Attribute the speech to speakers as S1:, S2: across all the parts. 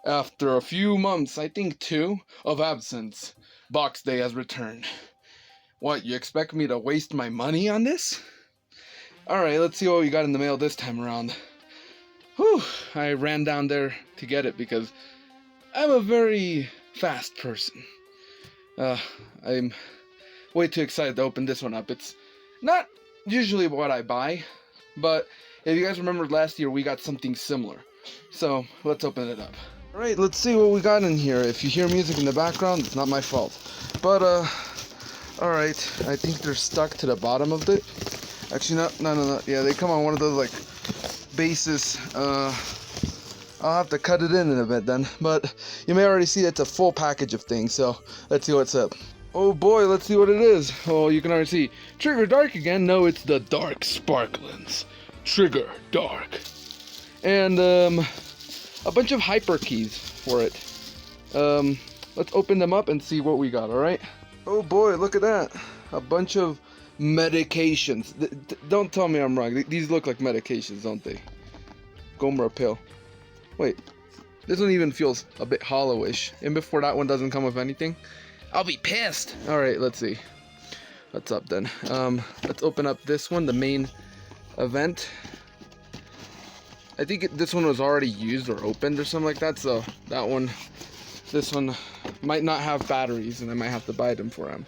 S1: After a few months, I think 2, of absence, Box Day has returned. What, you expect me to waste my money on this? Alright, let's see what we got in the mail this time around. Whew, I ran down there to get it because I'm a very fast person. I'm way too excited to open this one up. It's not usually what I buy, but if you guys remember last year, we got something similar. So, let's open it up. Alright, let's see what we got in here. If you hear music in the background, it's not my fault. But, alright, I think they're stuck to the bottom of it. Actually, no. Yeah, they come on one of those, like, bases. I'll have to cut it in a bit then. But you may already see it's a full package of things, so let's see what's up. Oh boy, let's see what it is. Oh, you can already see. Trigger Dark again? No, it's the Dark Sparklins. Trigger Dark. And, a bunch of hyper keys for it. Let's open them up and see what we got, alright? Oh boy, look at that. A bunch of medications. Don't tell me I'm wrong. These look like medications, don't they? Gomra pill. Wait, this one even feels a bit hollowish. And before that one doesn't come with anything. I'll be pissed. Alright, let's see. What's up then? Let's open up this one, the main event. I think this one was already used or opened or something like that, so this one might not have batteries and I might have to buy them for him.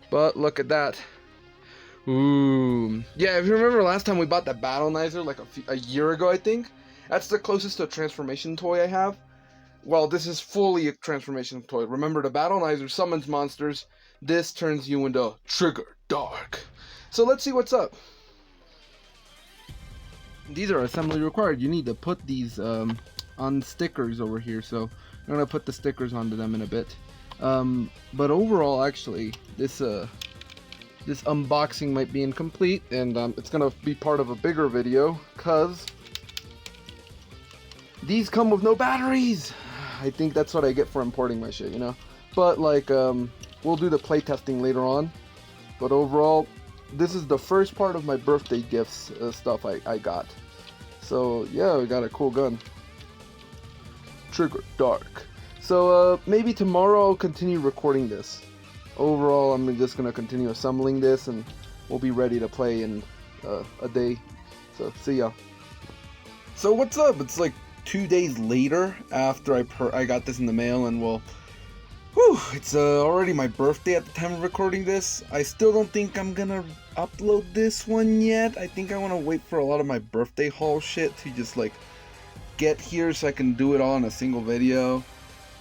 S1: But look at that. Ooh. Yeah, if you remember last time we bought that Battlenizer like a year ago, I think. That's the closest to a transformation toy I have. Well, this is fully a transformation toy. Remember, the Battlenizer summons monsters. This turns you into Trigger Dark. So let's see what's up. These are assembly required. You need to put these on stickers over here, so I'm gonna put the stickers onto them in a bit. But overall, actually, this unboxing might be incomplete, and it's gonna be part of a bigger video, cause these come with no batteries. I think that's what I get for importing my shit, you know. But like, we'll do the playtesting later on. But overall, this is the first part of my birthday gifts stuff I got. So yeah, we got a cool gun. Trigger Dark. So maybe tomorrow I'll continue recording this. Overall, I'm just gonna continue assembling this, and we'll be ready to play in a day. So see ya. So what's up? It's like 2 days later after I got this in the mail, and well, whew, it's already my birthday at the time of recording this. I still don't think I'm gonna upload this one yet. I think I want to wait for a lot of my birthday haul shit to just like get here so I can do it all in a single video.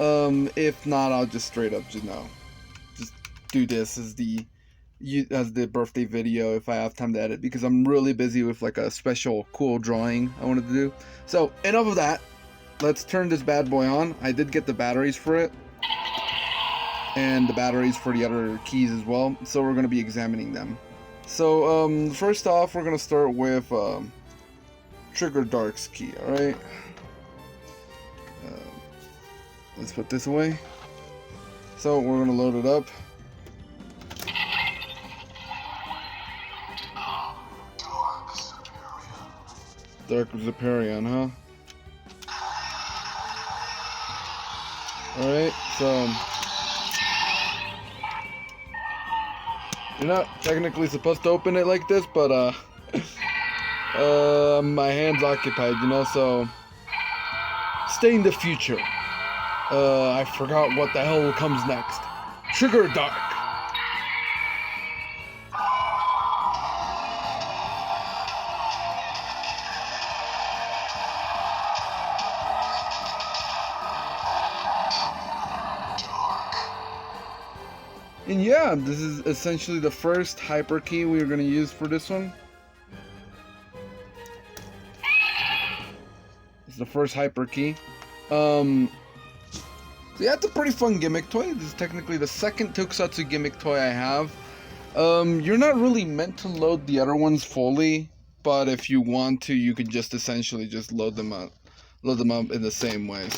S1: If not, I'll just straight up just do this as the birthday video if I have time to edit, because I'm really busy with like a special cool drawing I wanted to do. So enough of that. Let's turn this bad boy on. I did get the batteries for it, and the batteries for the other keys as well, so we're going to be examining them. So first off, we're going to start with Trigger Dark's key. Alright, let's put this away. So we're going to load it up. Dark Zeparion, huh? Alright, so you're not technically supposed to open it like this, but my hand's occupied, you know, so stay in the future. I forgot what the hell comes next. Trigger Dark. And yeah, this is essentially the first hyper key we are going to use for this one. It's the first hyper key. So yeah, it's a pretty fun gimmick toy. This is technically the second Tokusatsu gimmick toy I have. You're not really meant to load the other ones fully, but if you want to, you can just essentially just load them up in the same way.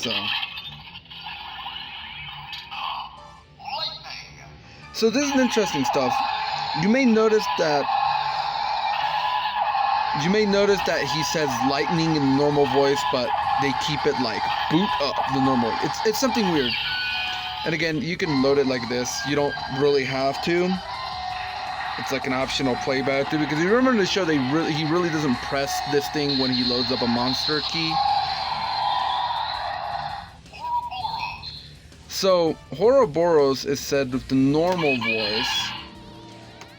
S1: So this is interesting stuff. You may notice that You may notice that he says lightning in the normal voice, but they keep it like boot up the normal. It's something weird. And again, you can load it like this. You don't really have to. It's like an optional playback too, because you remember in the show he really doesn't press this thing when he loads up a monster key. So Ouroboros is said with the normal voice.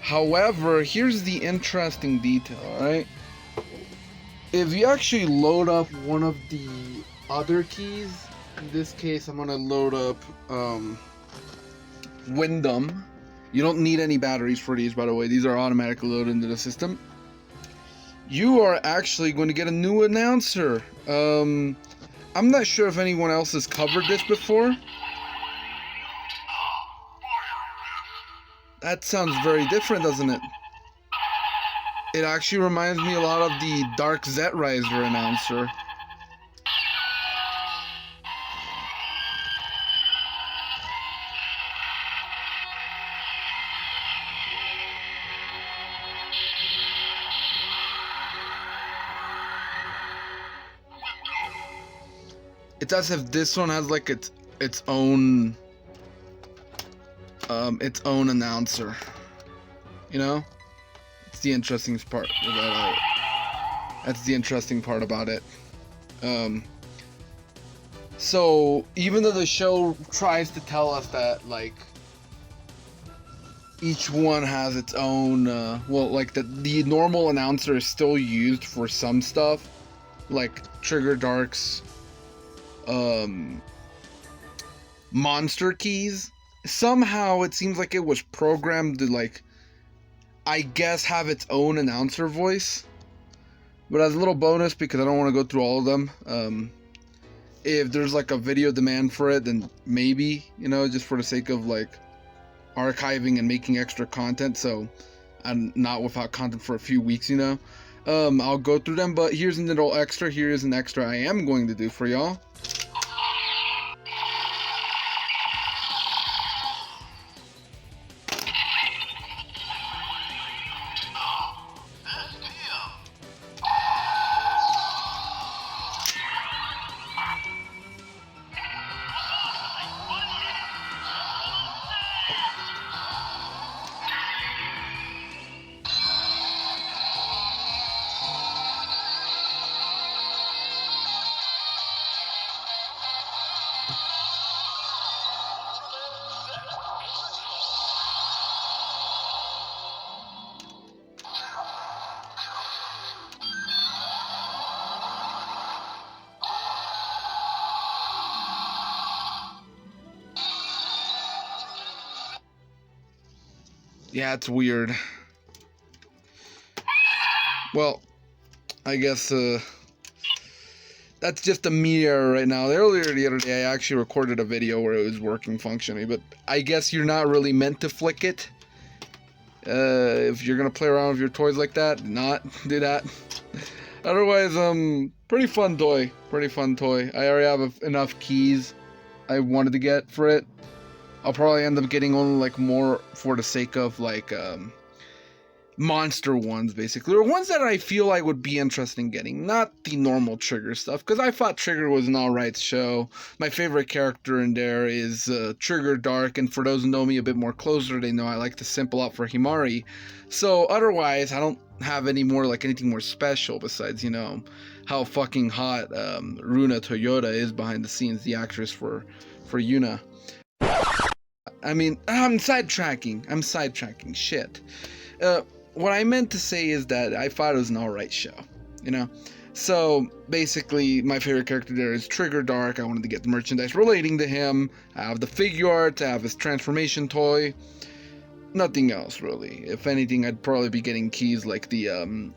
S1: However, here's the interesting detail, right? If you actually load up one of the other keys, in this case I'm gonna load up Wyndham. You don't need any batteries for these, by the way. These are automatically loaded into the system. You are actually going to get a new announcer. I'm not sure if anyone else has covered this before. That sounds very different, doesn't it? It actually reminds me a lot of the Dark Zetrizer announcer. It's as if this one has like its own announcer. You know? It's the interesting part about it. That's the interesting part about it. So even though the show tries to tell us that like each one has its own like the normal announcer is still used for some stuff, like Trigger Dark's monster keys. Somehow it seems like it was programmed to, like, I guess, have its own announcer voice. But as a little bonus, because I don't want to go through all of them, if there's like a video demand for it, then maybe, you know, just for the sake of like archiving and making extra content, so I'm not without content for a few weeks, you know, I'll go through them. But here's a little extra. Here's an extra I am going to do for y'all. Yeah, it's weird. Well, I guess that's just a me error right now. Earlier the other day, I actually recorded a video where it was working functionally, but I guess you're not really meant to flick it. If you're gonna play around with your toys like that, not do that. Otherwise, pretty fun toy. Pretty fun toy. I already have enough keys I wanted to get for it. I'll probably end up getting only like more for the sake of like monster ones, basically, or ones that I feel like would be interested in getting, not the normal Trigger stuff, because I thought Trigger was an alright show. My favorite character in there is Trigger Dark, and for those who know me a bit more closer, they know I like to simple out for Himari. So otherwise, I don't have any more like anything more special besides, you know, how fucking hot Runa Toyota is behind the scenes, the actress for Yuna. I mean, I'm sidetracking, shit. What I meant to say is that I thought it was an alright show, you know? So, basically, my favorite character there is Trigger Dark. I wanted to get the merchandise relating to him. I have the figure art, I have his transformation toy. Nothing else, really. If anything, I'd probably be getting keys like the,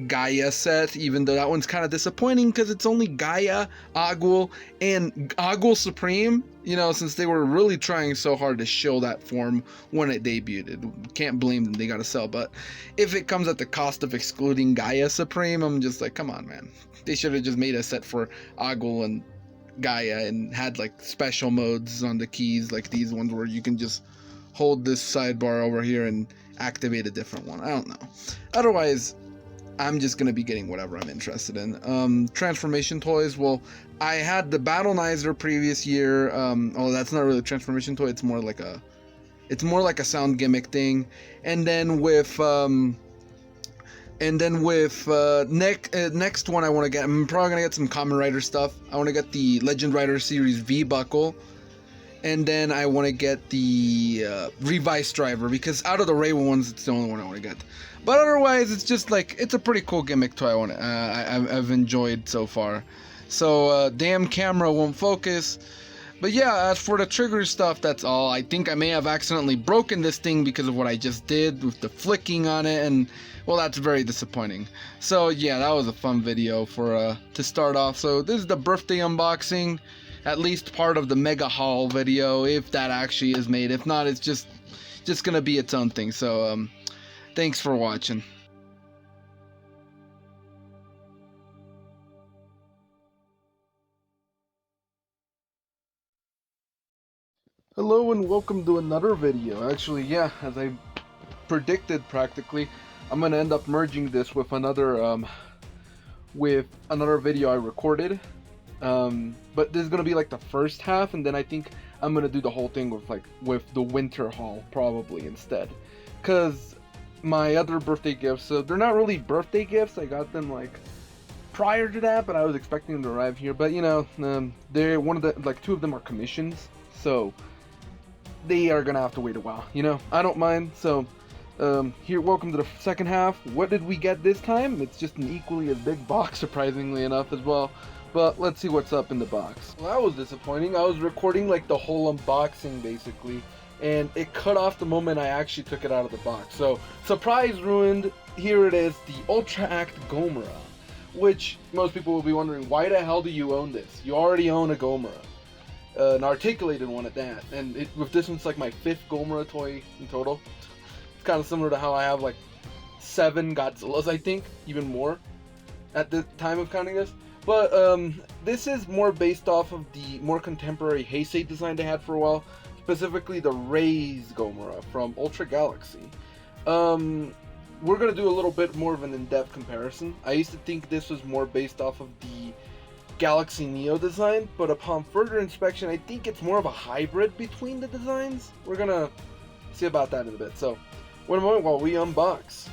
S1: Gaia set, even though that one's kind of disappointing because it's only Gaia, Agul, and Agul Supreme, you know, since they were really trying so hard to show that form when it debuted. Can't blame them, they gotta sell. But if it comes at the cost of excluding Gaia Supreme, I'm just like, come on, man. They should have just made a set for Agul and Gaia and had like special modes on the keys, like these ones where you can just hold this sidebar over here and activate a different one. I don't know. Otherwise, I'm just gonna be getting whatever I'm interested in. Transformation toys. Well, I had the Battlenizer previous year. Oh, that's not really a transformation toy. It's more like a sound gimmick thing. And then with next one I want to get. I'm probably gonna get some Kamen Rider stuff. I want to get the Legend Rider Series V buckle. And then I want to get the Revice driver, because out of the Reiwa ones, it's the only one I want to get. But otherwise, it's just like, it's a pretty cool gimmick toy I've enjoyed so far. So, damn camera won't focus. But yeah, as for the trigger stuff, that's all. I think I may have accidentally broken this thing because of what I just did with the flicking on it, and well, that's very disappointing. So yeah, that was a fun video for to start off. So this is the birthday unboxing. At least part of the mega haul video, if that actually is made. If not, it's just gonna be its own thing. So thanks for watching. Hello and welcome to another video. Actually, yeah, as I predicted practically, I'm gonna end up merging this with another video I recorded. But this is gonna be like the first half, and then I think I'm gonna do the whole thing with the winter haul probably instead, cause my other birthday gifts, so they're not really birthday gifts. I got them like prior to that, but I was expecting them to arrive here. But you know, they're two of them are commissions, so they are gonna have to wait a while. You know, I don't mind. So here, welcome to the second half. What did we get this time? It's just an equally as big box, surprisingly enough, as well. But let's see what's up in the box. Well, that was disappointing. I was recording like the whole unboxing basically, and it cut off the moment I actually took it out of the box. So, surprise ruined. Here it is, the Ultra Act Gomora, which most people will be wondering, why the hell do you own this? You already own a Gomora, an articulated one at that. And with this one's like my 5th Gomora toy in total. It's kind of similar to how I have like 7 Godzillas, I think, even more at the time of counting this. But this is more based off of the more contemporary Heisei design they had for a while, specifically the Raise Gomora from Ultra Galaxy. We're going to do a little bit more of an in-depth comparison. I used to think this was more based off of the Galaxy Neo design, but upon further inspection, I think it's more of a hybrid between the designs. We're going to see about that in a bit. So, wait a moment while we unbox.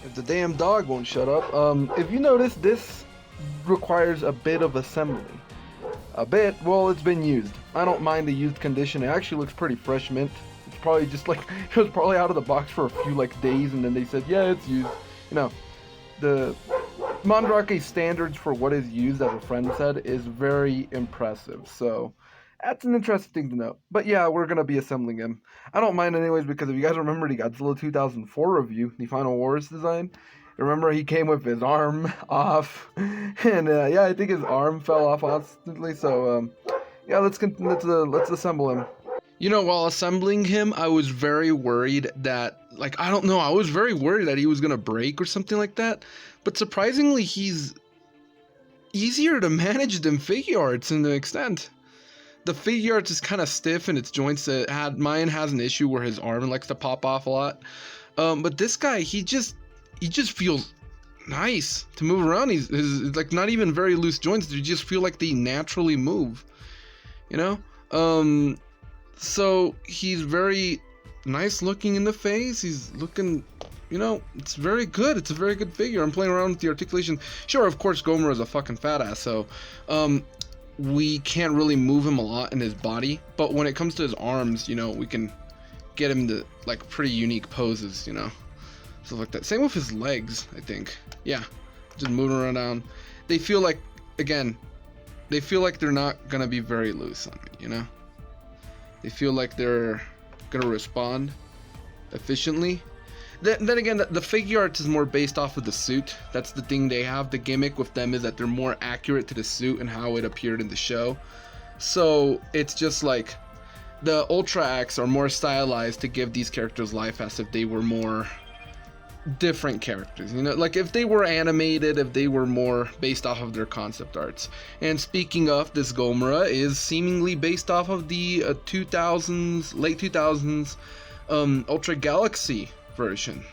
S1: If the damn dog won't shut up. If you notice, this requires a bit of assembly. A bit? Well, it's been used. I don't mind the used condition. It actually looks pretty fresh mint. It's probably just like, it was probably out of the box for a few like days, and then they said, yeah, it's used. You know, the Mandarake standards for what is used, as a friend said, is very impressive. So that's an interesting thing to know. But yeah, we're going to be assembling him. I don't mind anyways, because if you guys remember the Godzilla 2004 review, the Final Wars design, remember he came with his arm off, and yeah, I think his arm fell off instantly. So yeah, let's assemble him. You know, while assembling him, I was very worried that, like, I don't know, I was very worried that he was gonna break or something like that. But surprisingly, he's easier to manage than Figuarts in the extent. The Figuarts is kind of stiff in its joints. Mine has an issue where his arm likes to pop off a lot. But this guy, he just feels nice to move around. He's like not even very loose joints. They just feel like they naturally move, you know? So he's very nice looking in the face. He's looking, you know, it's very good. It's a very good figure. I'm playing around with the articulation. Sure, of course, Gomora is a fucking fat ass, so we can't really move him a lot in his body. But when it comes to his arms, you know, we can get him to like pretty unique poses, you know, stuff like that. Same with his legs, I think. Yeah, just moving around down. They feel like, again, they feel like they're not gonna be very loose on me, you know. They feel like they're gonna respond efficiently. Then again, the Figuarts is more based off of the suit. That's the thing they have. The gimmick with them is that they're more accurate to the suit and how it appeared in the show. So it's just like the Ultra Acts are more stylized to give these characters life as if they were more different characters, you know, like if they were animated, if they were more based off of their concept arts. And speaking of, this Gomora is seemingly based off of the late 2000s Ultra Galaxy version.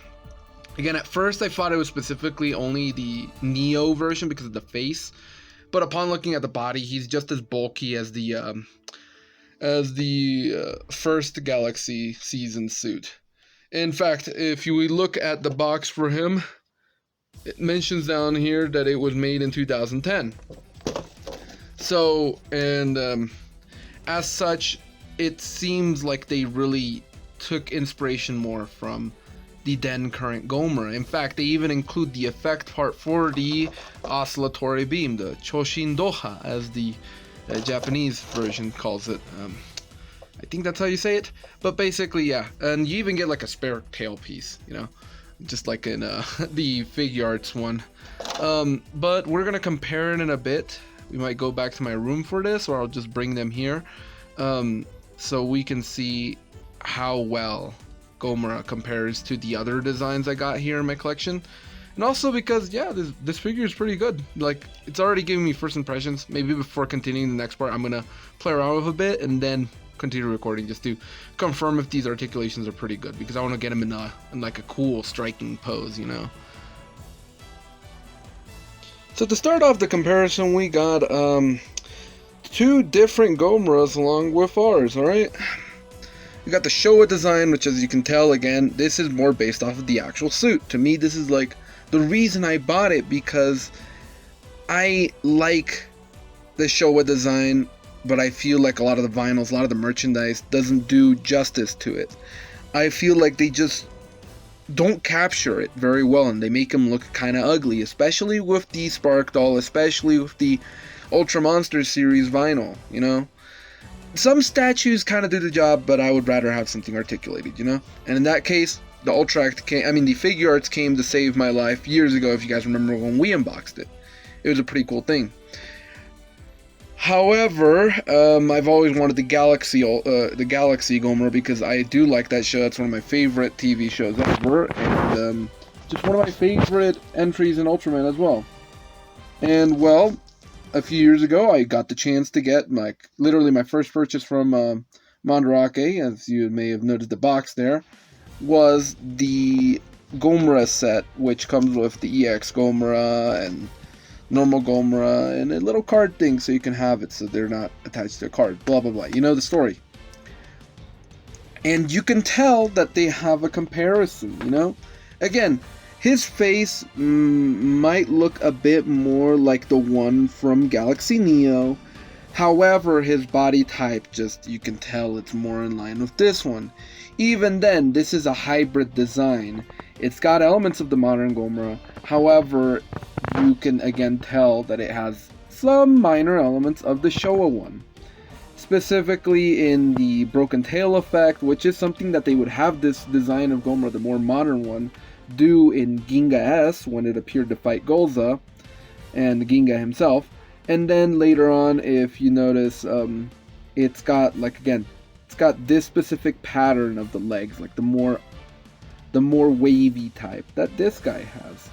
S1: Again, at first I thought it was specifically only the Neo version because of the face, but upon looking at the body, he's just as bulky as the first Galaxy season suit. In fact, if you look at the box for him, it mentions down here that it was made in 2010. So, and as such, it seems like they really took inspiration more from the then current Gomora. In fact, they even include the effect part for the oscillatory beam, the Choshin Doha, as the Japanese version calls it. I think that's how you say it. But basically, yeah. And you even get like a spare tailpiece, you know, just like in the Figuarts one. But we're gonna compare it in a bit. We might go back to my room for this, or I'll just bring them here, so we can see how well Gomora compares to the other designs I got here in my collection. And also because, yeah, this figure is pretty good. Like, it's already giving me first impressions. Maybe before continuing the next part, I'm gonna play around with a bit and then continue recording just to confirm if these articulations are pretty good, because I want to get them in like a cool, striking pose, you know. So to start off the comparison, we got two different Gomoras along with ours, alright? We got the Showa design, which, as you can tell, again, this is more based off of the actual suit. To me, this is like the reason I bought it, because I like the Showa design, but I feel like a lot of the vinyls, a lot of the merchandise doesn't do justice to it. I feel like they just don't capture it very well, and they make them look kind of ugly, especially with the Spark Doll, especially with the Ultra Monsters series vinyl, you know? Some statues kind of do the job, but I would rather have something articulated, you know? And in that case, the the Figuarts came to save my life years ago, if you guys remember when we unboxed it. It was a pretty cool thing. However, I've always wanted the Galaxy Gomora, because I do like that show. It's one of my favorite TV shows ever, and just one of my favorite entries in Ultraman as well. And, well, a few years ago, I got the chance to get literally my first purchase from Mandarake, as you may have noticed the box there, was the Gomora set, which comes with the EX Gomora and normal Gomora and a little card thing so you can have it so they're not attached to a card, blah blah blah. You know the story. And you can tell that they have a comparison, you know? Again, his face might look a bit more like the one from Galaxy Neo. However, his body type, you can tell it's more in line with this one. Even then, this is a hybrid design. It's got elements of the modern Gomora. However, you can again tell that it has some minor elements of the Showa one. Specifically in the broken tail effect, which is something that they would have this design of Gomora, the more modern one, do in Ginga S when it appeared to fight Golza and Ginga himself. And then later on, if you notice, it's got it's got this specific pattern of the legs, like the more wavy type that this guy has.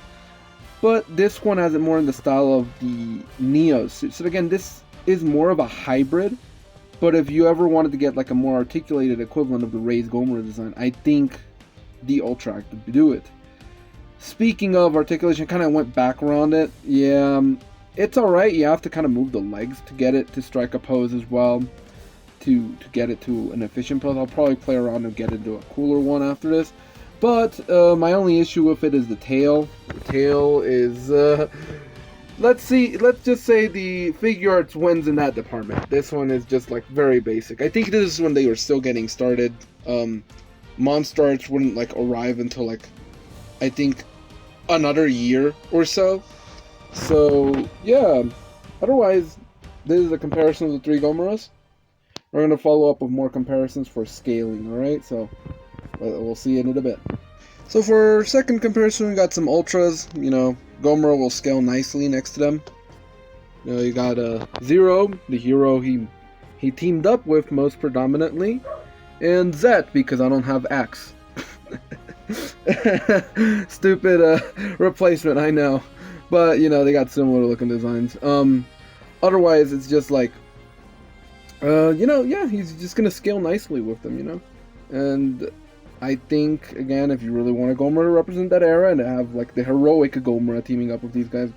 S1: But this one has it more in the style of the Neo suit. So again, this is more of a hybrid. But if you ever wanted to get like a more articulated equivalent of the Ray's Gomora design, I think the Ultract would do it. Speaking of articulation, I kind of went back around it. Yeah, it's alright. You have to kind of move the legs to get it to strike a pose as well. To get it to an efficient pose. I'll probably play around and get into a cooler one after this. But my only issue with it is the tail. The tail is... let's just say the Figuarts wins in that department. This one is just like very basic. I think this is when they were still getting started. Monstarts wouldn't arrive until I think another year or so. So yeah, otherwise this is a comparison of the three Gomoras. We're going to follow up with more comparisons for scaling, alright? So we'll see in it a bit. So for our second comparison, we got some Ultras. You know, Gomora will scale nicely next to them. You know, you got Zero, the hero he teamed up with most predominantly, and Zet, because I don't have Axe. Stupid replacement, I know. But, you know, they got similar looking designs. Otherwise, it's just like, you know, yeah, he's just going to scale nicely with them, you know. And I think, again, if you really want a Gomora to represent that era and to have like the heroic Gomora teaming up with these guys,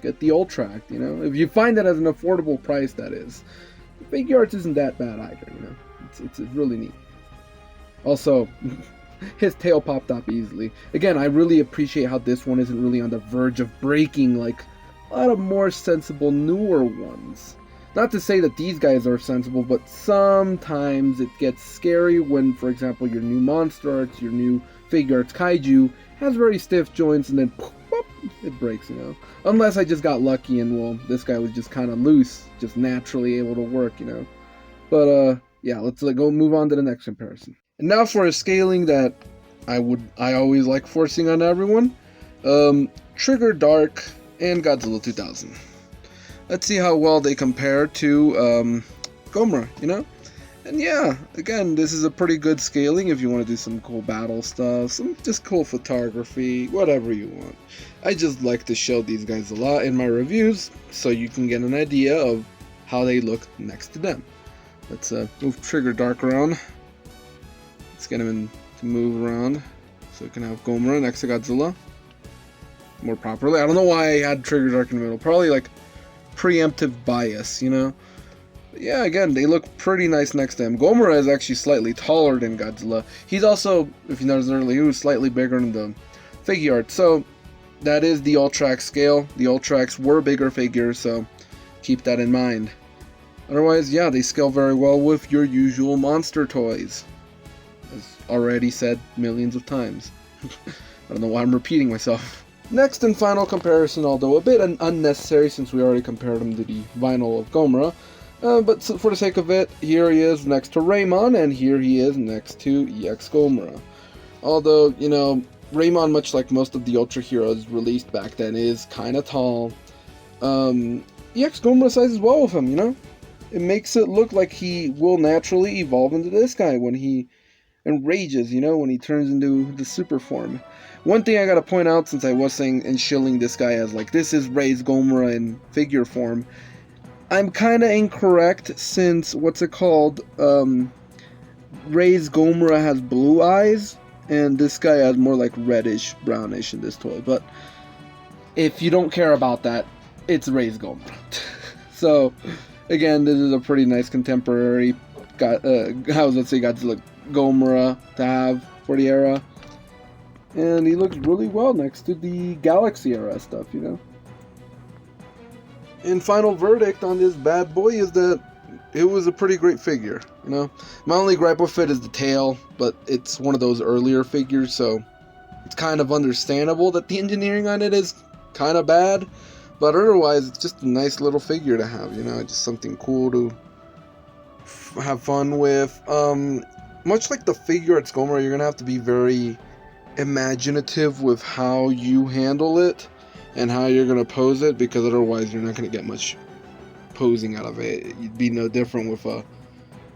S1: get the Ultract, you know? If you find that as an affordable price, that is. Figuarts isn't that bad either, you know? It's really neat. Also, his tail popped up easily. Again, I really appreciate how this one isn't really on the verge of breaking like a lot of more sensible, newer ones. Not to say that these guys are sensible, but sometimes it gets scary when, for example, your new Monster Arts, your new Figuarts Kaiju has very stiff joints and then poof, it breaks, you know. Unless I just got lucky and, well, this guy was just kind of loose, just naturally able to work, you know. But, yeah, let's go move on to the next comparison. And now for a scaling that I always like forcing on everyone. Trigger Dark and Godzilla 2000. Let's see how well they compare to Gomora, you know? And yeah, again, this is a pretty good scaling if you want to do some cool battle stuff, some just cool photography, whatever you want. I just like to show these guys a lot in my reviews so you can get an idea of how they look next to them. Let's move Trigger Dark around. Let's get him to move around so we can have Gomora next to Godzilla more properly. I don't know why I had Trigger Dark in the middle. Probably like preemptive bias, you know? But yeah, again, they look pretty nice next to him. Gomora is actually slightly taller than Godzilla. He's also, if you noticed earlier, he was slightly bigger in the Figuarts. So that is the Ultrax scale. The Ultrax were bigger figures, so keep that in mind. Otherwise, yeah, they scale very well with your usual monster toys. As already said millions of times. I don't know why I'm repeating myself. Next and final comparison, although a bit unnecessary since we already compared him to the vinyl of Gomora, but for the sake of it, here he is next to Raymon, and here he is next to EX Gomora. Although, you know, Raymon, much like most of the Ultra Heroes released back then, is kind of tall. EX Gomora sizes well with him, you know? It makes it look like he will naturally evolve into this guy when he enrages, you know, when he turns into the super form. One thing I gotta point out, since I was saying and shilling this guy as like, this is Ray's Gomora in figure form, I'm kinda incorrect since, what's it called, Ray's Gomora has blue eyes, and this guy has more like reddish, brownish in this toy, but if you don't care about that, it's Ray's Gomora. So, again, this is a pretty nice contemporary, Godzilla Gomora to have for the era. And he looks really well next to the Galaxy era stuff, you know. And final verdict on this bad boy is that it was a pretty great figure, you know. My only gripe with it is the tail, but it's one of those earlier figures, so it's kind of understandable that the engineering on it is kind of bad. But otherwise, it's just a nice little figure to have, you know, just something cool to have fun with. Much like the Figuarts Gomora, you're going to have to be very imaginative with how you handle it and how you're going to pose it, because otherwise you're not going to get much posing out of it. You'd be no different with a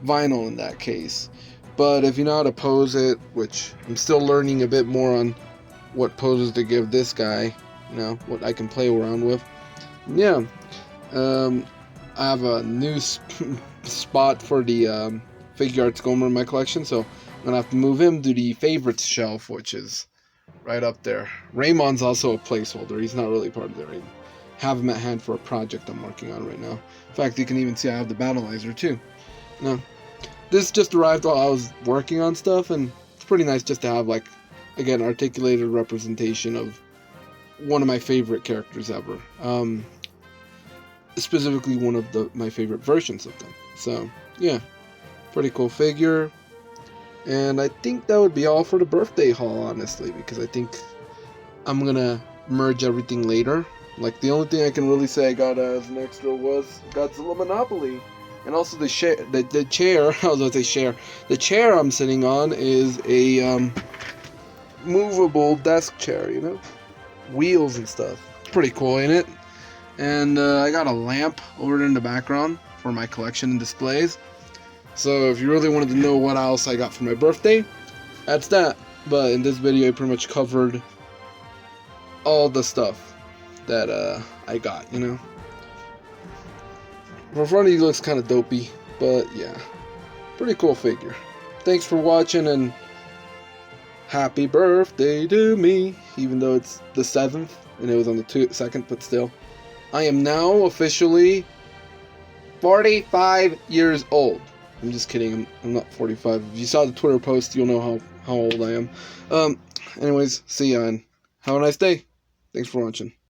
S1: vinyl in that case. But if you know how to pose it, which I'm still learning a bit more on what poses to give this guy, you know, what I can play around with. Yeah, I have a new spot for the Figuarts Gomora in my collection, so I'm gonna have to move him to the favorites shelf, which is right up there. Raymon's also a placeholder. He's not really part of there. I have him at hand for a project I'm working on right now. In fact, you can even see I have the Battleizer too. No, this just arrived while I was working on stuff, and it's pretty nice just to have, like, again, articulated representation of one of my favorite characters ever. Specifically one of my favorite versions of them. So, yeah, pretty cool figure. And I think that would be all for the birthday haul, honestly, because I think I'm gonna merge everything later. Like, the only thing I can really say I got as an extra was Godzilla Monopoly. And also the chair, I was about to say share. The chair I'm sitting on is a movable desk chair, you know? Wheels and stuff. It's pretty cool, ain't it? And I got a lamp over in the background for my collection and displays. So if you really wanted to know what else I got for my birthday, that's that. But in this video I pretty much covered all the stuff that I got, you know. From front of you looks kind of dopey, but yeah, pretty cool figure. Thanks for watching, and Happy birthday to me, even though it's the 7th and it was on the 2nd, but still. I am now officially 45 years old. I'm just kidding. I'm not 45. If you saw the Twitter post, you'll know how old I am. Anyways, see ya and have a nice day. Thanks for watching.